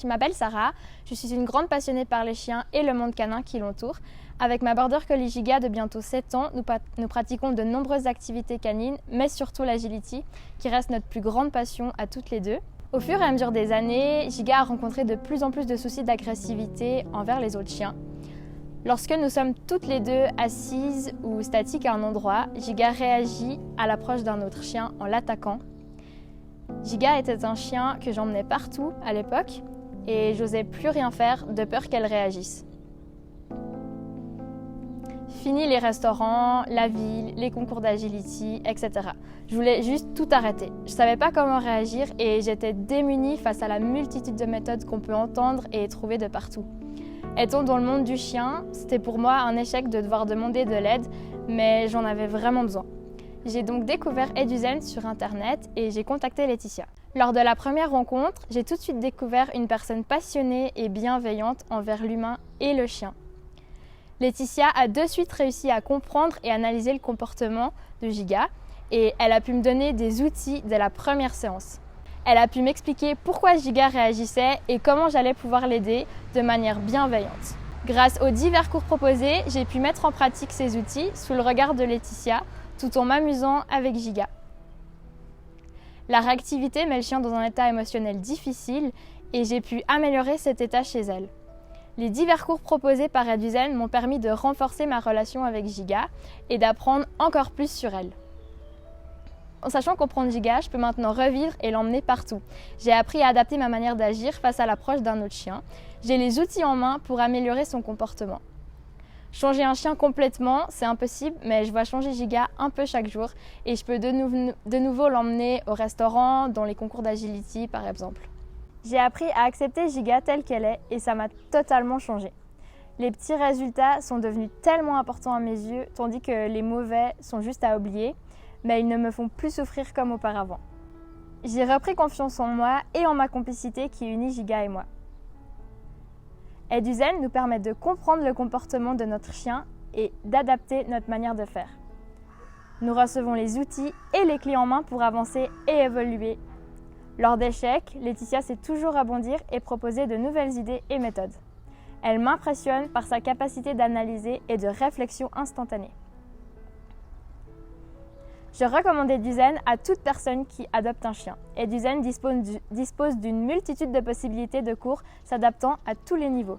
Je m'appelle Sarah, je suis une grande passionnée par les chiens et le monde canin qui l'entoure. Avec ma Border Collie Giga de bientôt 7 ans, nous pratiquons de nombreuses activités canines, mais surtout l'agility, qui reste notre plus grande passion à toutes les deux. Au fur et à mesure des années, Giga a rencontré de plus en plus de soucis d'agressivité envers les autres chiens. Lorsque nous sommes toutes les deux assises ou statiques à un endroit, Giga réagit à l'approche d'un autre chien en l'attaquant. Giga était un chien que j'emmenais partout à l'époque et j'osais plus rien faire de peur qu'elle réagisse. Fini les restaurants, la ville, les concours d'agility, etc. Je voulais juste tout arrêter. Je savais pas comment réagir et j'étais démunie face à la multitude de méthodes qu'on peut entendre et trouver de partout. Étant dans le monde du chien, c'était pour moi un échec de devoir demander de l'aide, mais j'en avais vraiment besoin. J'ai donc découvert Eduzen sur internet et j'ai contacté Laetitia. Lors de la première rencontre, j'ai tout de suite découvert une personne passionnée et bienveillante envers l'humain et le chien. Laetitia a de suite réussi à comprendre et analyser le comportement de Giga et elle a pu me donner des outils dès la première séance. Elle a pu m'expliquer pourquoi Giga réagissait et comment j'allais pouvoir l'aider de manière bienveillante. Grâce aux divers cours proposés, j'ai pu mettre en pratique ces outils sous le regard de Laetitia, tout en m'amusant avec Giga. La réactivité met le chien dans un état émotionnel difficile et j'ai pu améliorer cet état chez elle. Les divers cours proposés par Eduzen m'ont permis de renforcer ma relation avec Giga et d'apprendre encore plus sur elle. En sachant comprendre Giga, je peux maintenant revivre et l'emmener partout. J'ai appris à adapter ma manière d'agir face à l'approche d'un autre chien. J'ai les outils en main pour améliorer son comportement. Changer un chien complètement, c'est impossible, mais je vois changer Giga un peu chaque jour et je peux de nouveau l'emmener au restaurant, dans les concours d'agility par exemple. J'ai appris à accepter Giga telle qu'elle est et ça m'a totalement changé. Les petits résultats sont devenus tellement importants à mes yeux, tandis que les mauvais sont juste à oublier, mais ils ne me font plus souffrir comme auparavant. J'ai repris confiance en moi et en ma complicité qui unit Giga et moi. Eduzen nous permet de comprendre le comportement de notre chien et d'adapter notre manière de faire. Nous recevons les outils et les clés en main pour avancer et évoluer. Lors d'échecs, Laetitia sait toujours rebondir et proposer de nouvelles idées et méthodes. Elle m'impressionne par sa capacité d'analyser et de réflexion instantanée. Je recommande Eduzen à toute personne qui adopte un chien. Eduzen dispose d'une multitude de possibilités de cours s'adaptant à tous les niveaux.